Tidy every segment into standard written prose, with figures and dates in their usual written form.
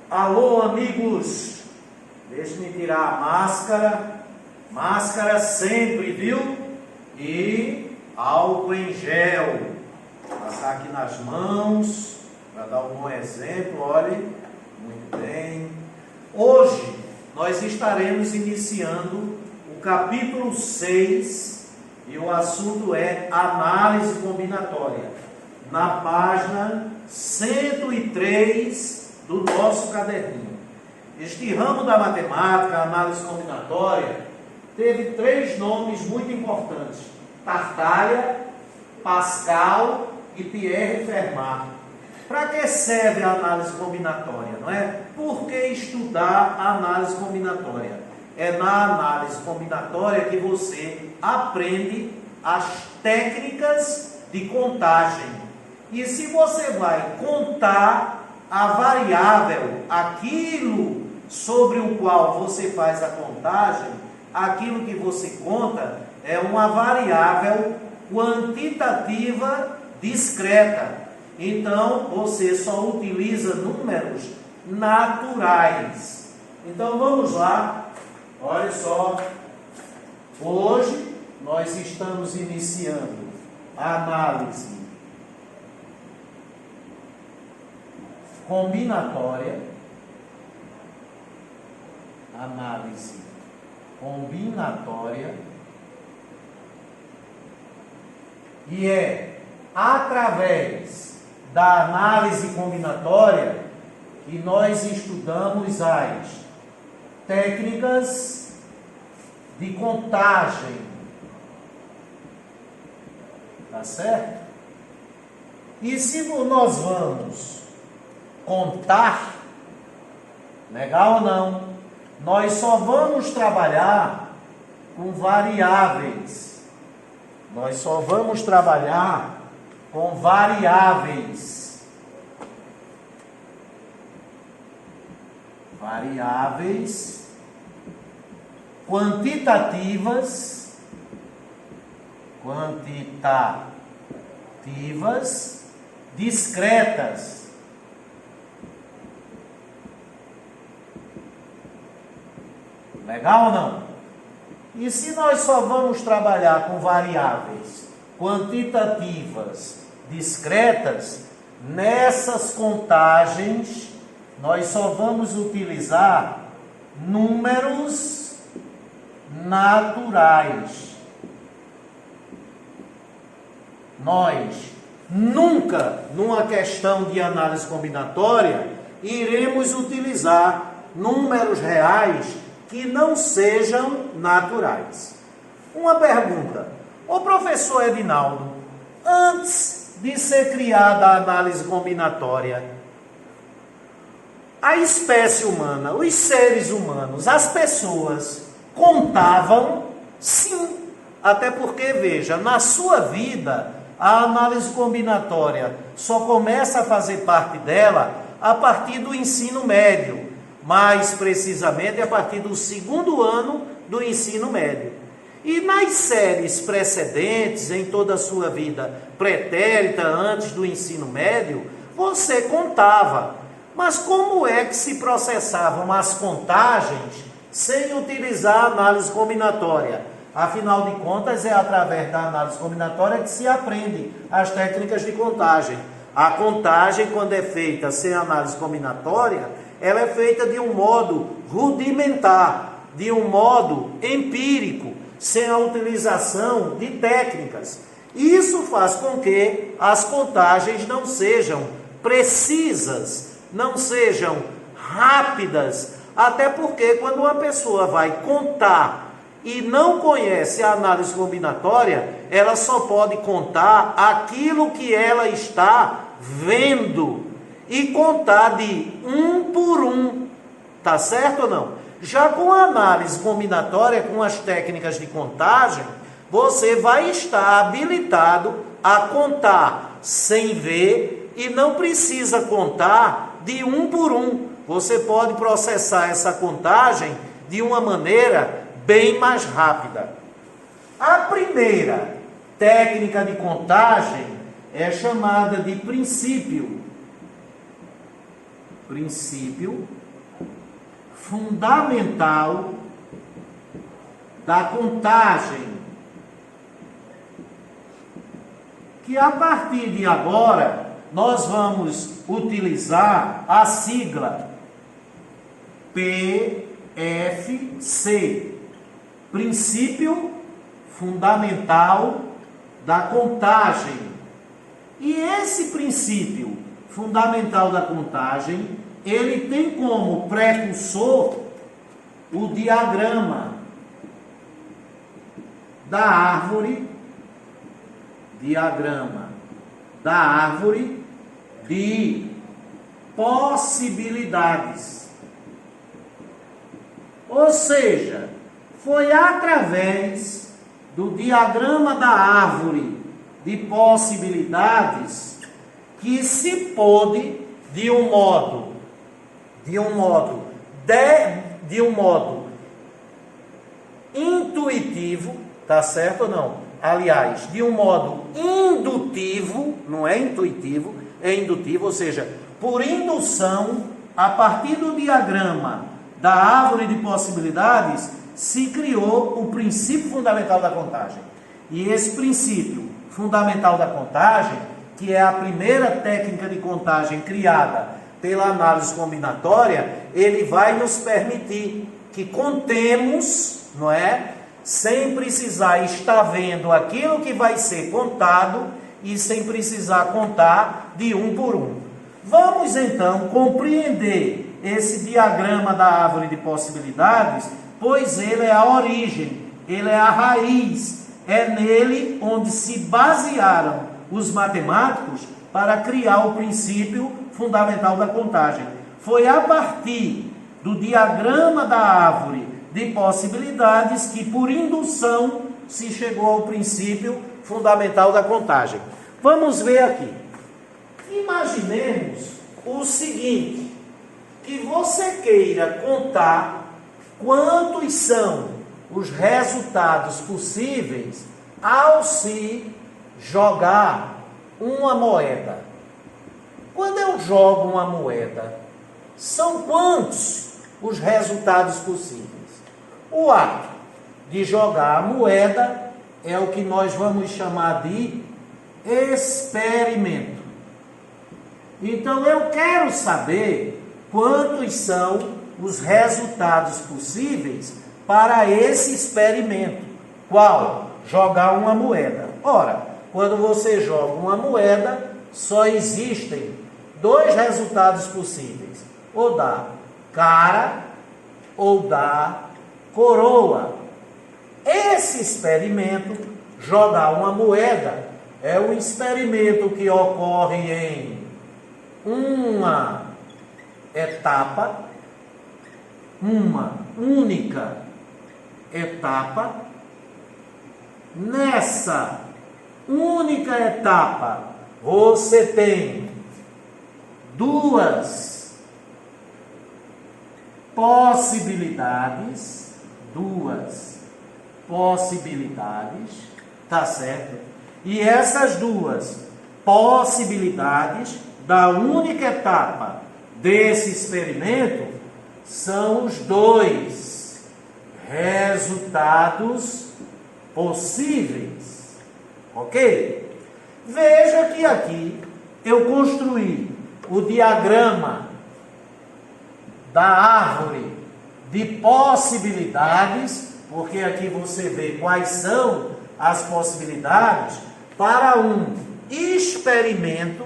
Alô, amigos, deixe-me tirar a máscara sempre, viu? E álcool em gel, passar aqui nas mãos, para dar um bom exemplo, olhe, muito bem. Hoje nós estaremos iniciando o capítulo 6 e o assunto é análise combinatória, na página 103 do nosso caderninho. Este ramo da matemática, análise combinatória, teve 3 nomes muito importantes: Tartaglia, Pascal e Pierre Fermat. Para que serve a análise combinatória, não é? Por que estudar a análise combinatória? É na análise combinatória que você aprende as técnicas de contagem. E se você vai contar a variável, aquilo sobre o qual você faz a contagem, aquilo que você conta é uma variável quantitativa discreta. Então, você só utiliza números naturais. Então, vamos lá. Olha só. Hoje, nós estamos iniciando a análise combinatória. Análise combinatória. E é através da análise combinatória que nós estudamos as técnicas de contagem. Tá certo? E se nós vamos contar, legal ou não, nós só vamos trabalhar com variáveis. Nós só vamos trabalhar com variáveis. Variáveis quantitativas, discretas. Legal ou não? E se nós só vamos trabalhar com variáveis quantitativas discretas, nessas contagens nós só vamos utilizar números naturais. Nós nunca, numa questão de análise combinatória, iremos utilizar números reais que não sejam naturais. Uma pergunta: o professor Edinaldo, antes de ser criada a análise combinatória, a espécie humana, os seres humanos, as pessoas contavam? Sim. Até porque, veja, na sua vida, a análise combinatória só começa a fazer parte dela a partir do ensino médio. Mais precisamente a partir do 2º ano do ensino médio. E nas séries precedentes, em toda a sua vida pretérita, antes do ensino médio, você contava. Mas como é que se processavam as contagens sem utilizar a análise combinatória? Afinal de contas, é através da análise combinatória que se aprende as técnicas de contagem. A contagem, quando é feita sem análise combinatória, ela é feita de um modo rudimentar, de um modo empírico, sem a utilização de técnicas. Isso faz com que as contagens não sejam precisas, não sejam rápidas, até porque quando uma pessoa vai contar e não conhece a análise combinatória, ela só pode contar aquilo que ela está vendo e contar de um por um, tá certo ou não? Já com a análise combinatória, com as técnicas de contagem, você vai estar habilitado a contar sem ver e não precisa contar de um por um. Você pode processar essa contagem de uma maneira bem mais rápida. A primeira técnica de contagem é chamada de princípio. princípio fundamental da contagem, que a partir de agora nós vamos utilizar a sigla PFC, princípio fundamental da contagem. E esse princípio fundamental da contagem, ele tem como precursor o diagrama da árvore de possibilidades. Ou seja, foi através do diagrama da árvore de possibilidades que se pôde, de um modo intuitivo, tá certo ou não? Aliás, de um modo indutivo, não é intuitivo, é indutivo, ou seja, por indução, a partir do diagrama da árvore de possibilidades, se criou o princípio fundamental da contagem. E esse princípio fundamental da contagem, que é a primeira técnica de contagem criada pela análise combinatória, ele vai nos permitir que contemos, não é? Sem precisar estar vendo aquilo que vai ser contado e sem precisar contar de um por um. Vamos então compreender esse diagrama da árvore de possibilidades, pois ele é a origem, ele é a raiz, é nele onde se basearam os matemáticos para criar o princípio fundamental da contagem. Foi a partir do diagrama da árvore de possibilidades que, por indução, se chegou ao princípio fundamental da contagem. Vamos ver aqui. Imaginemos o seguinte, que você queira contar quantos são os resultados possíveis ao se jogar uma moeda. Quando eu jogo uma moeda, são quantos os resultados possíveis? O ato de jogar a moeda é o que nós vamos chamar de experimento. Então eu quero saber quantos são os resultados possíveis para esse experimento. Qual? Jogar uma moeda. Ora, quando você joga uma moeda, só existem dois resultados possíveis: ou dá cara ou dá coroa. Esse experimento, jogar uma moeda, é um experimento que ocorre em uma etapa, uma única etapa. Nessa única etapa, você tem duas possibilidades, tá certo? E essas duas possibilidades da única etapa desse experimento são os dois resultados possíveis, ok? Veja que aqui eu construí o diagrama da árvore de possibilidades, porque aqui você vê quais são as possibilidades para um experimento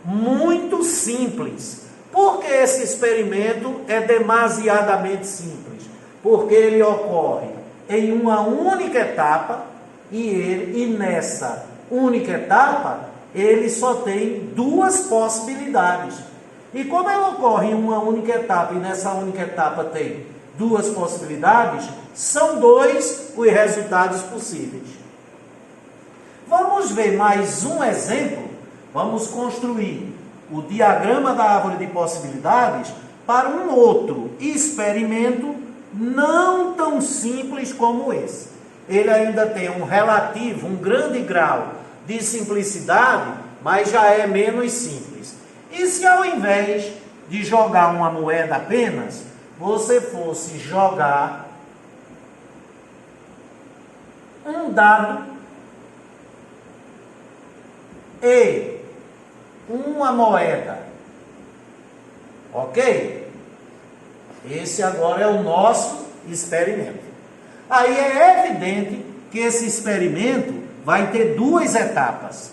muito simples. Por que esse experimento é demasiadamente simples? Porque ele ocorre em uma única etapa e nessa única etapa ele só tem duas possibilidades. E como ele ocorre em uma única etapa e nessa única etapa tem duas possibilidades, são dois os resultados possíveis. Vamos ver mais um exemplo. Vamos construir o diagrama da árvore de possibilidades para um outro experimento não tão simples como esse. Ele ainda tem um relativo, um grande grau de simplicidade, mas já é menos simples. E se ao invés de jogar uma moeda apenas, você fosse jogar um dado e uma moeda. Ok? Esse agora é o nosso experimento. Aí é evidente que esse experimento vai ter duas etapas.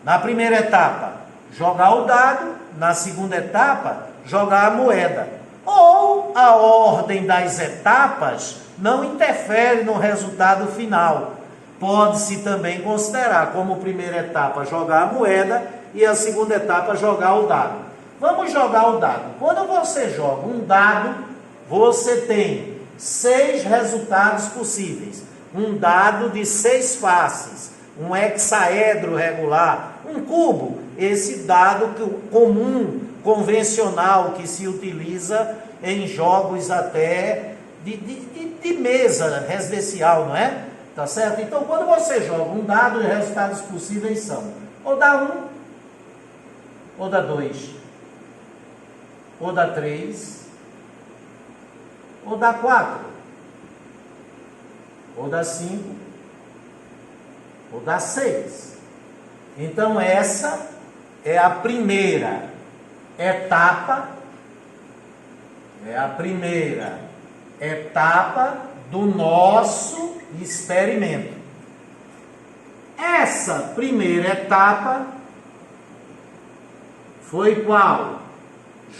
Na primeira etapa, jogar o dado. Na segunda etapa, jogar a moeda. Ou a ordem das etapas não interfere no resultado final. Pode-se também considerar como primeira etapa jogar a moeda e a segunda etapa jogar o dado. Vamos jogar o dado. Quando você joga um dado, você tem 6 resultados possíveis. Um dado de 6 faces, um hexaedro regular, um cubo, esse dado comum, convencional, que se utiliza em jogos até de mesa residencial, não é? Tá certo? Então, quando você joga um dado, os resultados possíveis são ou dá 1, ou dá 2, ou dá 3, ou dá 4, ou dá 5, ou dá 6. Então, essa é a primeira etapa, do nosso experimento. Essa primeira etapa foi qual?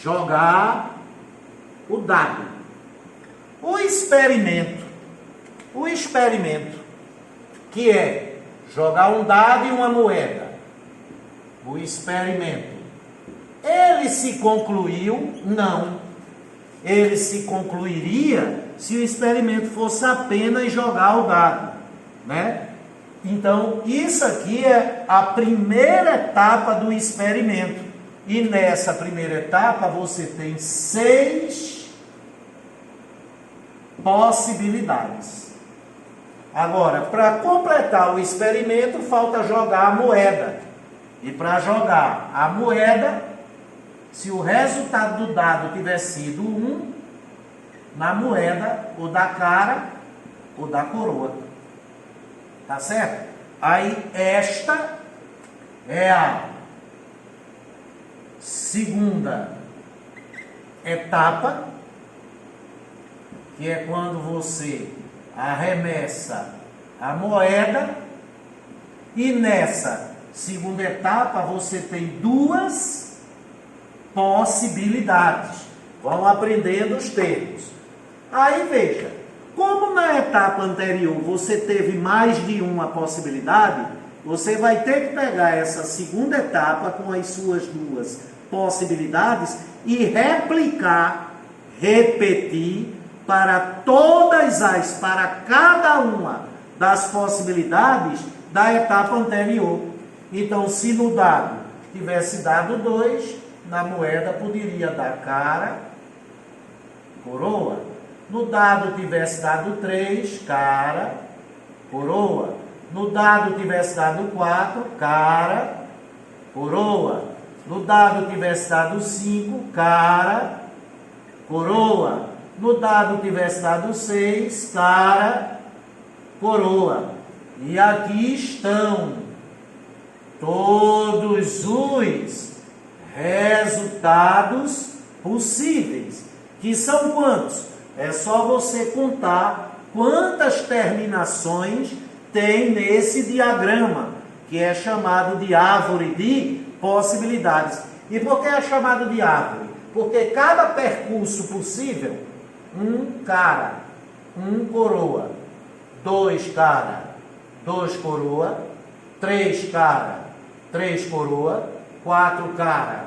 Jogar o dado. O experimento, que é jogar um dado e uma moeda. O experimento, ele se concluiu? Não. Ele se concluiria se o experimento fosse apenas jogar o dado, né? Então, isso aqui é a primeira etapa do experimento. E nessa primeira etapa, você tem 6 possibilidades. Agora, para completar o experimento, falta jogar a moeda. E para jogar a moeda, se o resultado do dado tiver sido 1, na moeda, ou da cara, ou da coroa. Tá certo? Aí, esta é a segunda etapa, que é quando você arremessa a moeda, e nessa segunda etapa você tem 2 possibilidades. Vão aprendendo os termos. Aí veja, como na etapa anterior você teve mais de uma possibilidade, você vai ter que pegar essa segunda etapa com as suas 2 possibilidades e repetir para cada uma das possibilidades da etapa anterior. Então, se no dado tivesse dado 2, na moeda poderia dar cara, coroa. No dado tivesse dado 3, cara, coroa. No dado tivesse dado 4, cara, coroa. No dado tivesse dado 5, cara, coroa. No dado tivesse dado 6, cara, coroa. E aqui estão todos os resultados possíveis. Que são quantos? É só você contar quantas terminações tem nesse diagrama, que é chamado de árvore de possibilidades. E por que é chamado de árvore? Porque cada percurso possível, 1 cara, 1 coroa, 2 cara, 2 coroa, 3 cara, 3 coroa, 4 cara,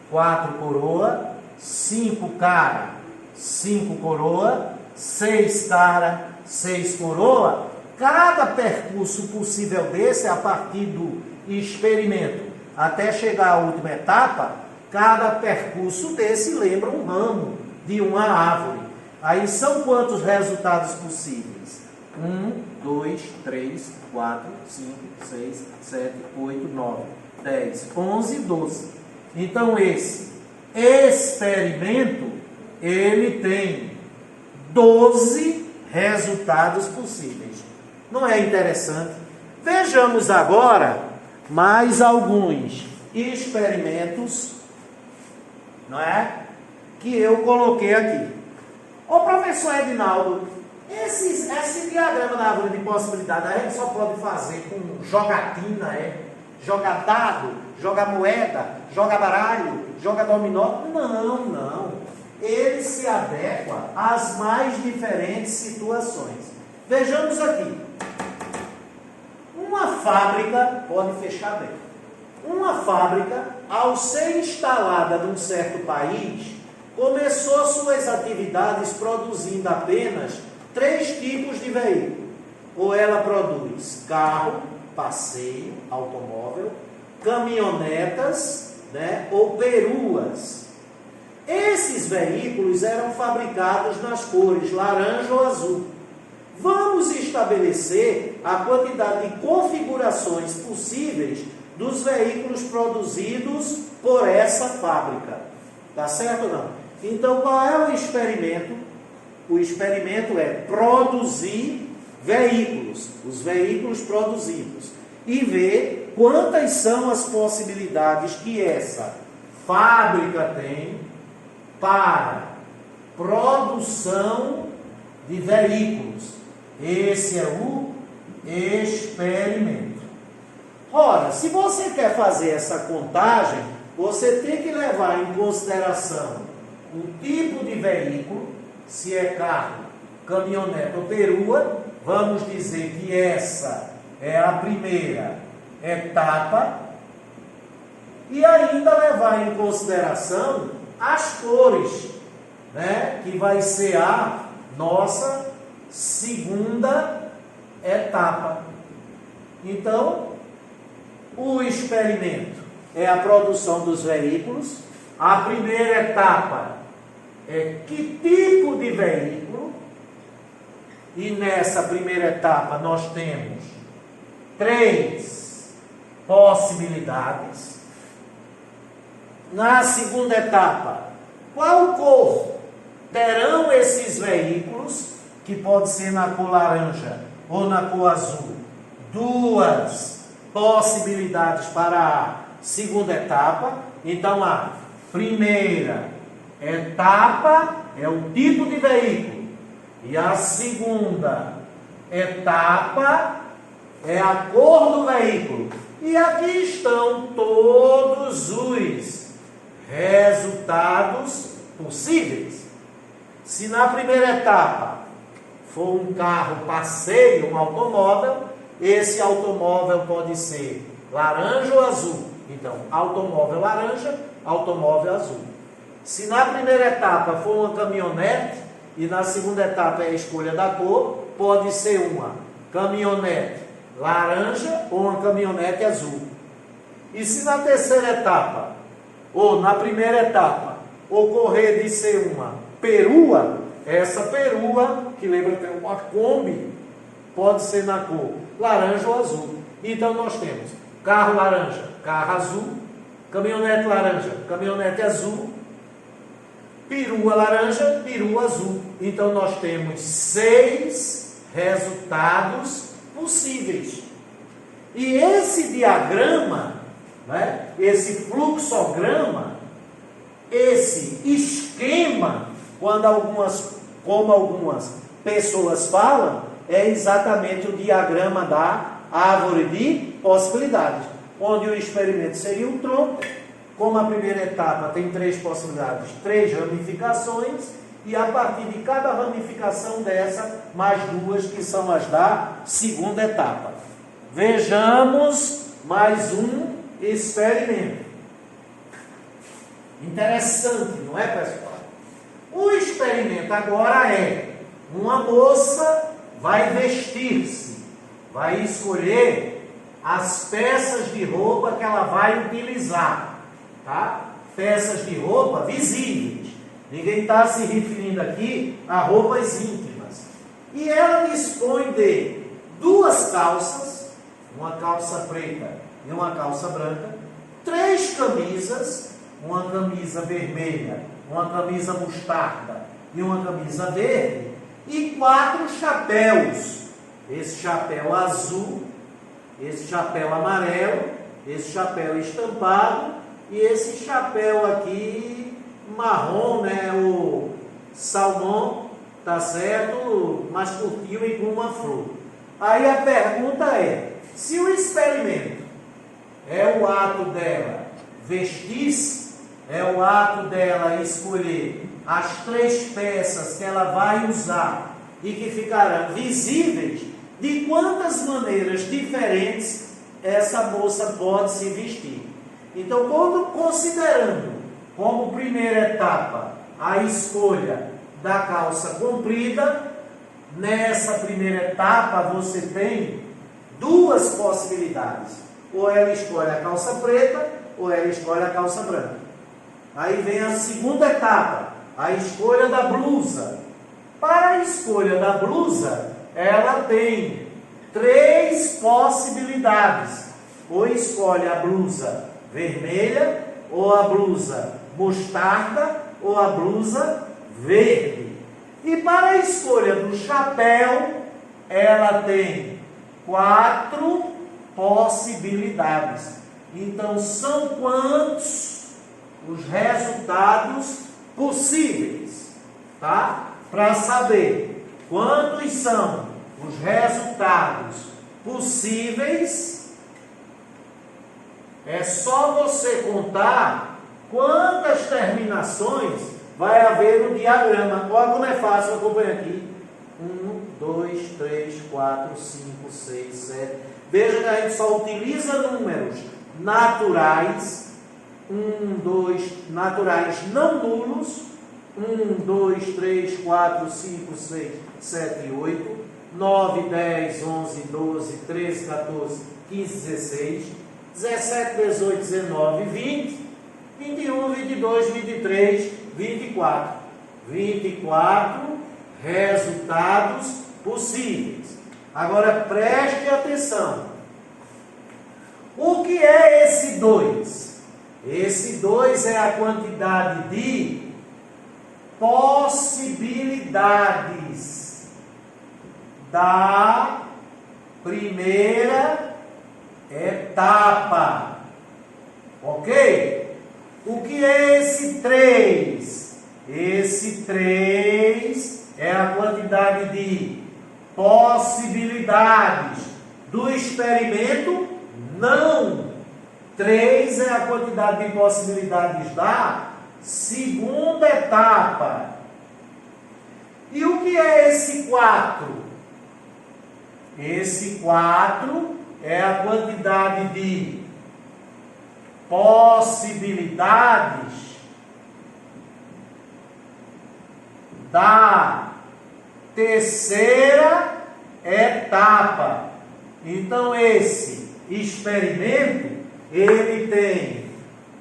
4 coroa, 5 cara, 5 coroa, 6 cara, 6 coroa. Cada percurso possível desse, a partir do experimento até chegar à última etapa, cada percurso desse lembra um ramo de uma árvore. Aí são quantos resultados possíveis? 1, 2, 3, 4, 5, 6, 7, 8, 9, 10, 11, 12. Então esse experimento, ele tem 12 resultados possíveis. Não é interessante? Vejamos agora mais alguns experimentos, não é? Que eu coloquei aqui. Ô professor Edinaldo, esse diagrama da árvore de possibilidade a gente só pode fazer com jogatina, jogar dado, jogar moeda, jogar baralho, jogar dominó? Não. Ele se adequa às mais diferentes situações. Vejamos aqui. Uma fábrica, pode fechar bem. Uma fábrica, ao ser instalada num certo país, começou suas atividades produzindo apenas 3 tipos de veículo. Ou ela produz carro, passeio, automóvel, caminhonetas, ou peruas. Esses veículos eram fabricados nas cores laranja ou azul. Vamos estabelecer a quantidade de configurações possíveis dos veículos produzidos por essa fábrica. Tá certo ou não? Então, qual é o experimento? O experimento é produzir veículos, os veículos produzidos, e ver quantas são as possibilidades que essa fábrica tem para produção de veículos. Esse é o experimento. Ora, se você quer fazer essa contagem, você tem que levar em consideração o tipo de veículo, se é carro, caminhonete ou perua. Vamos dizer que essa é a primeira etapa. E ainda levar em consideração as cores, que vai ser a nossa segunda etapa. Então, o experimento é a produção dos veículos. A primeira etapa é que tipo de veículo. E nessa primeira etapa nós temos 3 possibilidades. Na segunda etapa, qual cor terão esses veículos, que pode ser na cor laranja ou na cor azul? 2 possibilidades para a segunda etapa. Então, a primeira etapa é o tipo de veículo, e a segunda etapa é a cor do veículo. E aqui estão todos os resultados possíveis. Se na primeira etapa for um carro passeio, um automóvel, esse automóvel pode ser laranja ou azul. Então, automóvel laranja, automóvel azul. Se na primeira etapa for uma caminhonete, e na segunda etapa é a escolha da cor, pode ser uma caminhonete laranja ou uma caminhonete azul. E se na terceira etapa, ou na primeira etapa, ocorrer de ser uma perua, essa perua, que lembra que é uma Kombi, pode ser na cor laranja ou azul. Então nós temos carro laranja, carro azul, caminhonete laranja, caminhonete azul, perua laranja, perua azul. Então nós temos 6 resultados possíveis. E esse diagrama, esse fluxograma, esse esquema, como algumas pessoas falam, é exatamente o diagrama da árvore de possibilidades, onde o experimento seria um tronco. Como a primeira etapa tem 3 possibilidades, 3 ramificações, e a partir de cada ramificação dessa, mais 2 que são as da segunda etapa. Vejamos mais um experimento. Interessante, não é, pessoal? O experimento agora é: uma moça vai vestir-se, vai escolher as peças de roupa que ela vai utilizar. Tá? Peças de roupa visíveis. Ninguém está se referindo aqui a roupas íntimas. E ela dispõe de 2 calças, uma calça preta e uma calça branca, 3 camisas uma camisa vermelha, uma camisa mostarda e uma camisa verde, e 4 chapéus. Esse chapéu azul, esse chapéu amarelo, esse chapéu estampado e esse chapéu aqui marrom, né, o salmão, tá certo? Mais curtinho e com uma flor. Aí a pergunta é, se o experimento é o ato dela vestir-se, é o ato dela escolher as 3 peças que ela vai usar e que ficarão visíveis, de quantas maneiras diferentes essa moça pode se vestir. Então, considerando como primeira etapa a escolha da calça comprida, nessa primeira etapa você tem 2 possibilidades. Ou ela escolhe a calça preta, ou ela escolhe a calça branca. Aí vem a segunda etapa, a escolha da blusa. Para a escolha da blusa, ela tem 3 possibilidades. Ou escolhe a blusa vermelha, ou a blusa mostarda, ou a blusa verde. E para a escolha do chapéu, ela tem 4 possibilidades. Então, são quantos os resultados possíveis, tá? Para saber quantos são os resultados possíveis, é só você contar quantas terminações vai haver no diagrama. Olha como é fácil, acompanha aqui. 1, 2, 3, 4, 5, 6, 7. Veja que a gente só utiliza números naturais. 1, 2, naturais não nulos. 1, 2, 3, 4, 5, 6, 7 e 8. 9, 10, 11, 12, 13, 14, 15, 16. 17, 18, 19, 20. 21, 22, 23, 24. 24 resultados possíveis. Agora preste atenção. O que é esse 2? Esse 2 é a quantidade de possibilidades da primeira etapa. Ok? O que é esse 3? Esse 3 é a quantidade de possibilidades do experimento? Não. 3 é a quantidade de possibilidades da segunda etapa. E o que é esse 4? Esse 4 é a quantidade de possibilidades da terceira etapa. Então, esse experimento, ele tem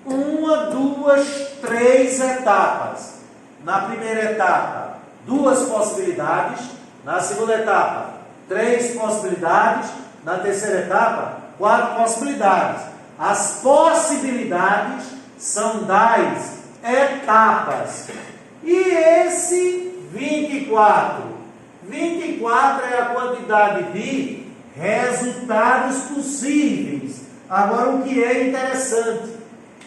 1, 2, 3 etapas. Na primeira etapa, 2 possibilidades. Na segunda etapa, 3 possibilidades. Na terceira etapa, 4 possibilidades. As possibilidades são das etapas. E esse 24? 24 é a quantidade de resultados possíveis. Agora, o que é interessante?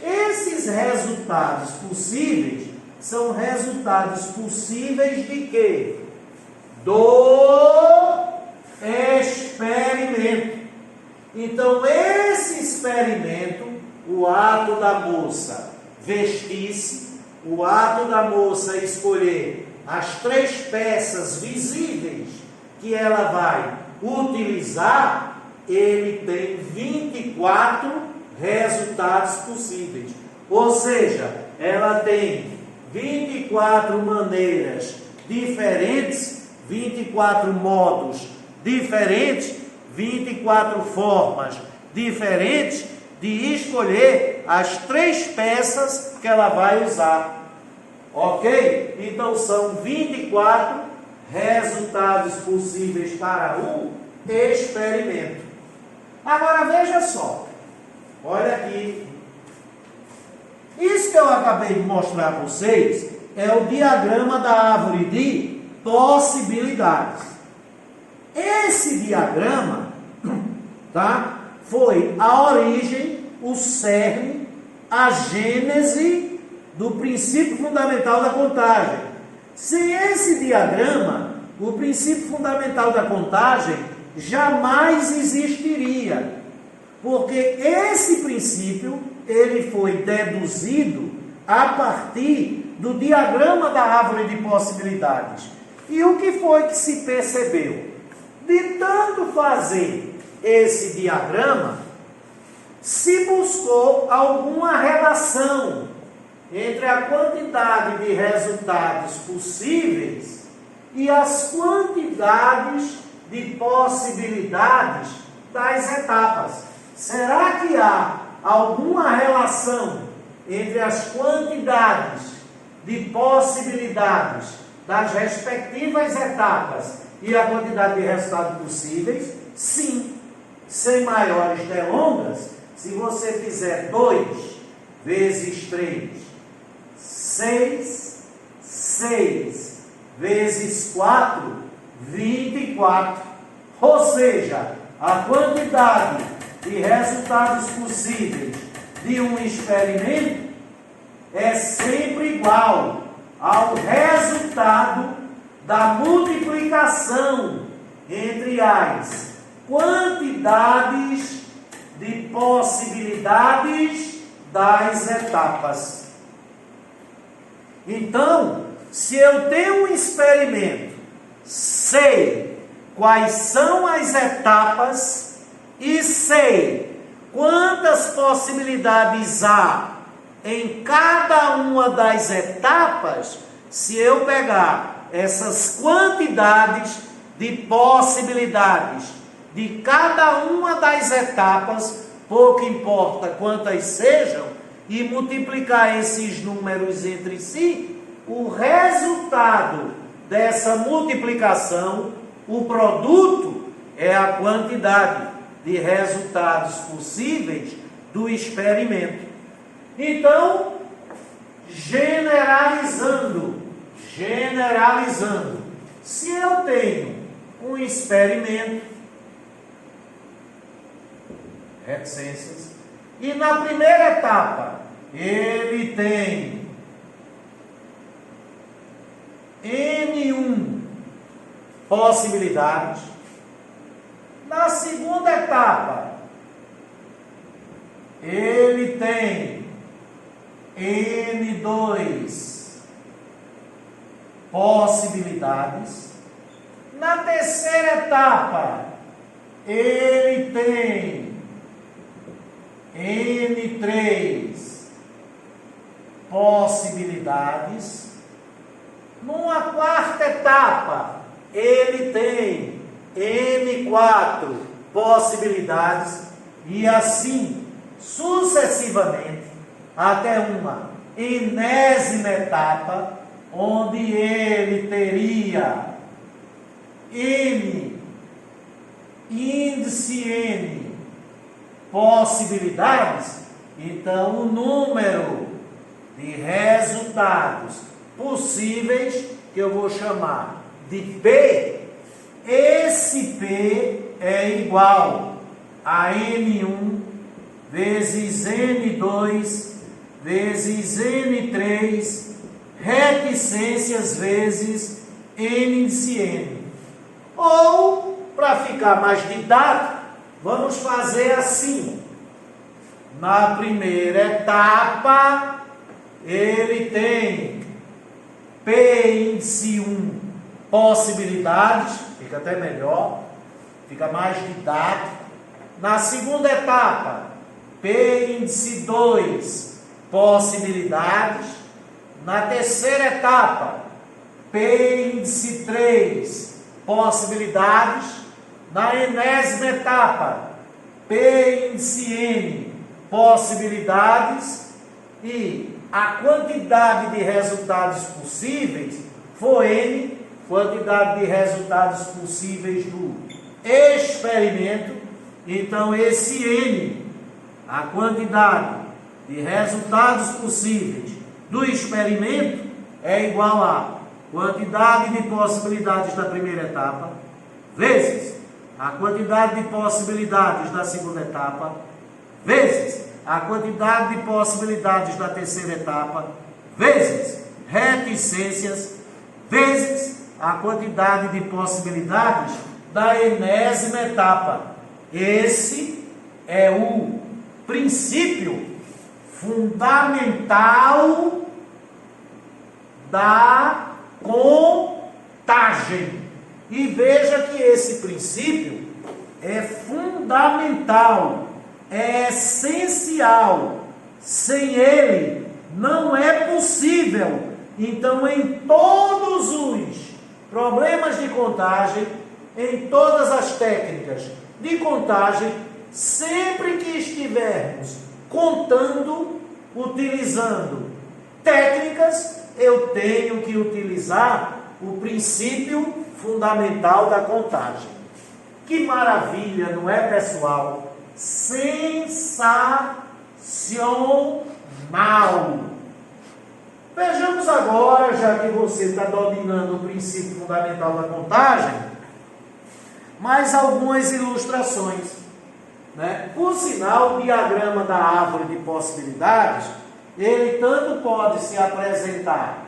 Esses resultados possíveis são resultados possíveis de quê? Do experimento. Então, esse experimento, o ato da moça vestir-se, o ato da moça escolher as 3 peças visíveis que ela vai utilizar, ele tem 24 resultados possíveis. Ou seja, ela tem 24 maneiras diferentes, 24 modos diferentes, 24 formas diferentes de escolher as 3 peças que ela vai usar. Ok? Então são 24 resultados possíveis para o experimento. Agora veja só. Olha aqui. Isso que eu acabei de mostrar a vocês é o diagrama da árvore de possibilidades. Esse diagrama, tá, foi a origem, o cerne, a gênese do princípio fundamental da contagem. Sem esse diagrama, o princípio fundamental da contagem jamais existiria, porque esse princípio ele foi deduzido a partir do diagrama da árvore de possibilidades. E o que foi que se percebeu? De tanto fazer esse diagrama, se buscou alguma relação entre a quantidade de resultados possíveis e as quantidades de possibilidades das etapas. Será que há alguma relação entre as quantidades de possibilidades das respectivas etapas e a quantidade de resultados possíveis? Sim. Sem maiores delongas, se você fizer 2 vezes 3, 6, 6 vezes 4, 24. Ou seja, a quantidade de resultados possíveis de um experimento é sempre igual ao resultado da multiplicação entre as quantidades de possibilidades das etapas. Então, se eu tenho um experimento, sei quais são as etapas e sei quantas possibilidades há em cada uma das etapas, se eu pegar essas quantidades de possibilidades de cada uma das etapas, pouco importa quantas sejam, e multiplicar esses números entre si, o resultado dessa multiplicação, o produto, é a quantidade de resultados possíveis do experimento. Então, generalizando, se eu tenho um experimento, reticências, e na primeira etapa ele tem N1 possibilidades, na segunda etapa ele tem N2 possibilidades, na terceira etapa ele tem N3 possibilidades, numa quarta etapa ele tem N4 possibilidades, e assim sucessivamente até uma enésima etapa, onde ele teria N, índice N possibilidades. Então o número de resultados possíveis, que eu vou chamar de P, esse P é igual a N1 vezes N2 vezes N3 reticências vezes N índice N. Ou, para ficar mais didático, vamos fazer assim. Na primeira etapa, ele tem P índice 1 possibilidades, fica até melhor, fica mais didático. Na segunda etapa, P índice 2 possibilidades. Na terceira etapa, P índice 3 possibilidades. Na enésima etapa, P índice N possibilidades. E a quantidade de resultados possíveis for N, quantidade de resultados possíveis do experimento. Então esse N, a quantidade de resultados possíveis do experimento é igual a quantidade de possibilidades da primeira etapa, vezes a quantidade de possibilidades da segunda etapa, vezes a quantidade de possibilidades da terceira etapa, vezes reticências, vezes a quantidade de possibilidades da enésima etapa. Esse é o princípio fundamental da contagem. E veja que esse princípio é fundamental, é essencial. Sem ele não é possível. Então, em todos os problemas de contagem, em todas as técnicas de contagem, sempre que estivermos contando, utilizando técnicas, eu tenho que utilizar o princípio fundamental da contagem. Que maravilha, não é, pessoal? Sensacional! Vejamos agora, já que você está dominando o princípio fundamental da contagem, mais algumas ilustrações, né? Por sinal, o diagrama da árvore de possibilidades, ele tanto pode se apresentar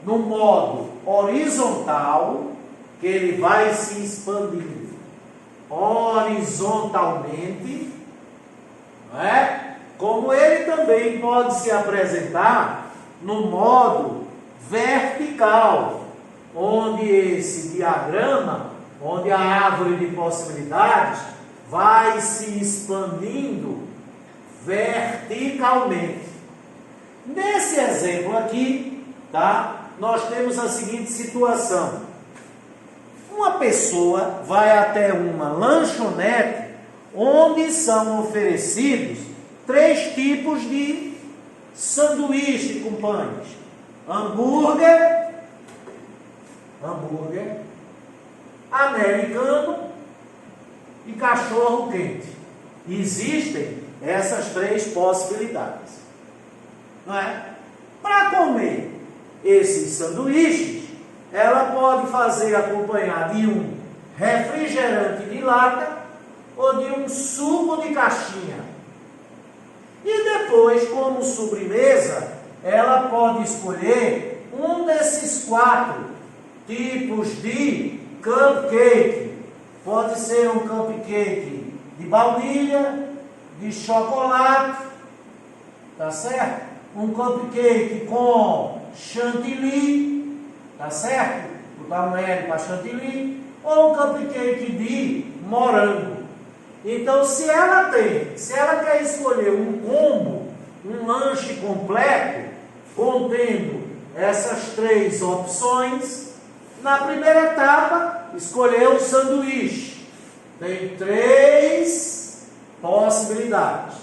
no modo horizontal, que ele vai se expandindo horizontalmente, não é? Como ele também pode se apresentar no modo vertical, onde esse diagrama, onde a árvore de possibilidades vai se expandindo verticalmente. Nesse exemplo aqui, tá? Nós temos a seguinte situação. Uma pessoa vai até uma lanchonete onde são oferecidos 3 tipos de sanduíche com pães: hambúrguer, americano e cachorro quente. Existem essas 3 possibilidades, não é? Para comer esses sanduíches, ela pode fazer acompanhar de um refrigerante de lata ou de um suco de caixinha. E depois, como sobremesa, ela pode escolher um desses 4 tipos de cupcake. Pode ser um cupcake de baunilha, de chocolate, tá certo? Um cupcake com chantilly, tá certo? Botar um L para chantilly, ou um cupcake de morango. Então, se ela quer escolher um combo, um lanche completo, contendo essas 3 opções, na primeira etapa, escolheu o sanduíche. Tem 3 possibilidades.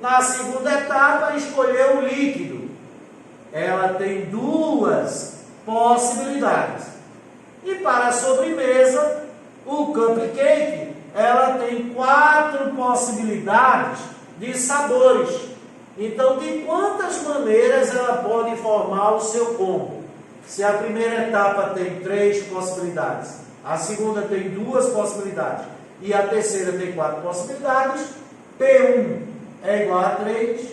Na segunda etapa, escolheu o líquido. Ela tem 2 possibilidades. E para a sobremesa, o cupcake, ela tem 4 possibilidades de sabores. Então, de quantas maneiras ela pode formar o seu combo? Se a primeira etapa tem 3 possibilidades, a segunda tem 2 possibilidades e a terceira tem 4 possibilidades, P1 é igual a 3,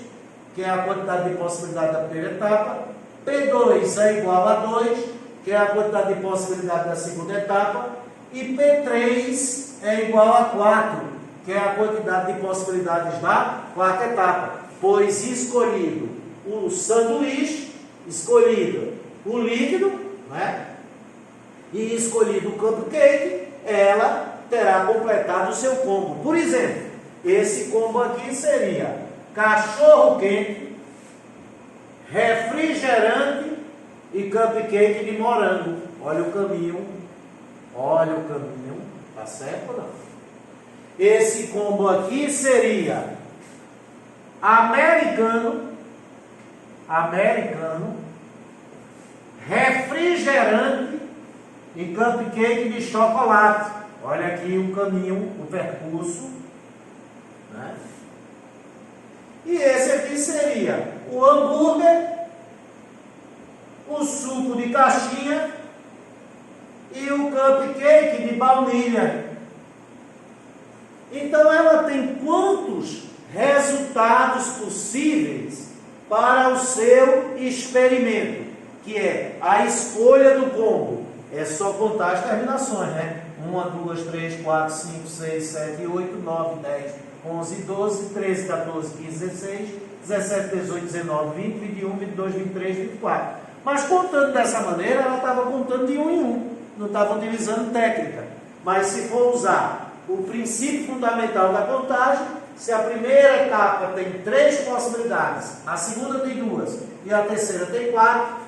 que é a quantidade de possibilidade da primeira etapa, P2 é igual a 2, que é a quantidade de possibilidade da segunda etapa, e P3 é igual a 4, que é a quantidade de possibilidades da quarta etapa, pois escolhido o sanduíche, escolhido o líquido, né? E escolhido o cupcake, ela terá completado o seu combo. Por exemplo, esse combo aqui seria cachorro quente, refrigerante e cupcake de morango. Olha o caminho, tá certo ou não? Esse combo aqui seria americano, refrigerante e cupcake de chocolate. Olha aqui o caminho, o percurso, né? E esse aqui seria o hambúrguer, o suco de caixinha e o cupcake de baunilha. Então ela tem quantos resultados possíveis para o seu experimento, que é a escolha do combo. É só contar as terminações, né? 1, 2, 3, 4, 5, 6, 7, 8, 9, 10, 11, 12, 13, 14, 15, 16, 17, 18, 19, 20, 21, 22, 23, 24. Mas contando dessa maneira, ela estava contando de um em um, não estava utilizando técnica. Mas se for usar o princípio fundamental da contagem, se a primeira etapa tem 3 possibilidades, a segunda tem 2 e a terceira tem 4,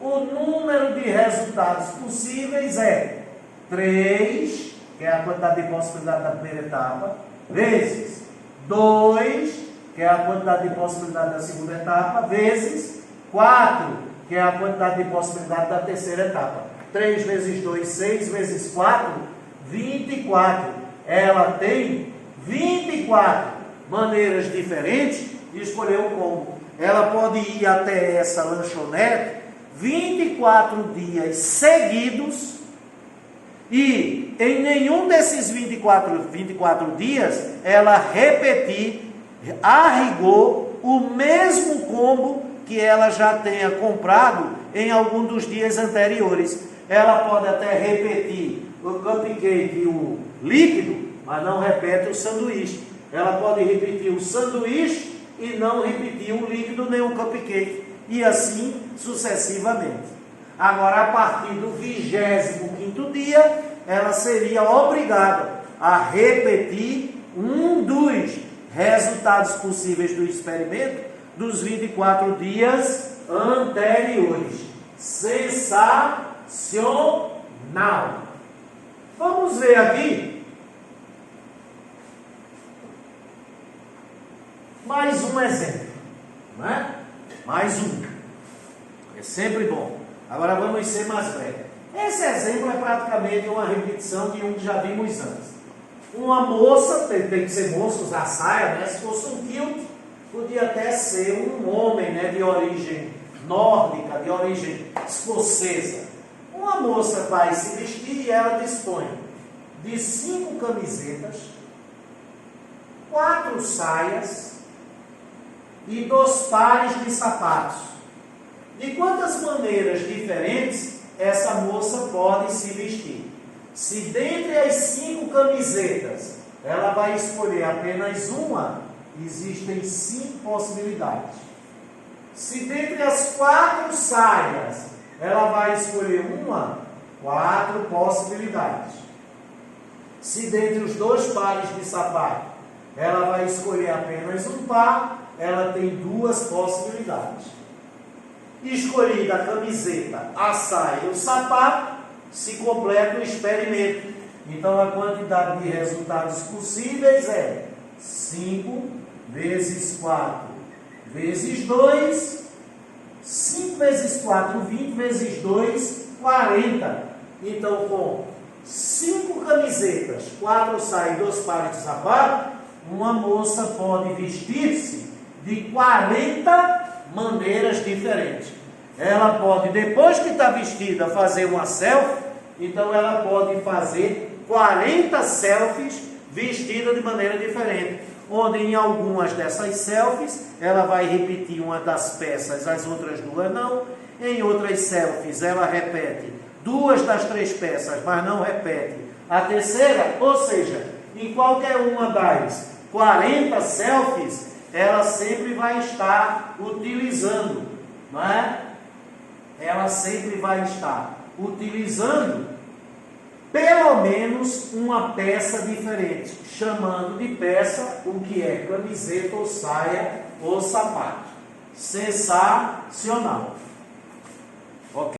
o número de resultados possíveis é 3, que é a quantidade de possibilidade da primeira etapa, vezes 2, que é a quantidade de possibilidade da segunda etapa, vezes 4, que é a quantidade de possibilidade da terceira etapa. 3 vezes 2, 6 vezes 4, 24. Ela tem 24 maneiras diferentes de escolher o combo. Ela pode ir até essa lanchonete 24 dias seguidos e em nenhum desses 24 dias ela repetir a rigor o mesmo combo que ela já tenha comprado em algum dos dias anteriores. Ela pode até repetir o cupcake e o líquido, mas não repete o sanduíche. Ela pode repetir o sanduíche e não repetir o líquido nem o cupcake. E assim sucessivamente. Agora, a partir do 25º dia, ela seria obrigada a repetir um dos resultados possíveis do experimento dos 24 dias anteriores. Sensacional! Vamos ver aqui mais um exemplo, né? Mais um. É sempre bom. Agora vamos ser mais breves. Esse exemplo é praticamente uma repetição de um que já vimos antes. Uma moça, tem que ser moça, usar saia, né? Se fosse um kilt, podia até ser um homem, né? De origem nórdica, de origem escocesa. Uma moça vai se vestir e ela dispõe de 5 camisetas, 4 saias e 2 pares de sapatos. De quantas maneiras diferentes essa moça pode se vestir? Se dentre as 5 camisetas ela vai escolher apenas uma, existem 5 possibilidades. Se dentre as 4 saias ela vai escolher uma, 4 possibilidades. Se dentre os 2 pares de sapato ela vai escolher apenas um par, ela tem 2 possibilidades. Escolhida a camiseta, a saia e o sapato, se completa o experimento. Então a quantidade de resultados possíveis é 5 vezes 4 vezes 2, 5 vezes 4, 20 vezes 2, 40. Então com 5 camisetas, 4 saias e 2 pares de sapato, uma moça pode vestir-se de 40 maneiras diferentes. Ela pode, depois que está vestida, fazer uma selfie. Então ela pode fazer 40 selfies vestida de maneira diferente, onde em algumas dessas selfies ela vai repetir uma das peças, as outras 2 não. Em outras selfies ela repete 2 das 3 peças, mas não repete a terceira. Ou seja, em qualquer uma das 40 selfies ela sempre vai estar utilizando, não é? Ela sempre vai estar utilizando pelo menos uma peça diferente, chamando de peça o que é camiseta ou saia ou sapato. Sensacional! Ok.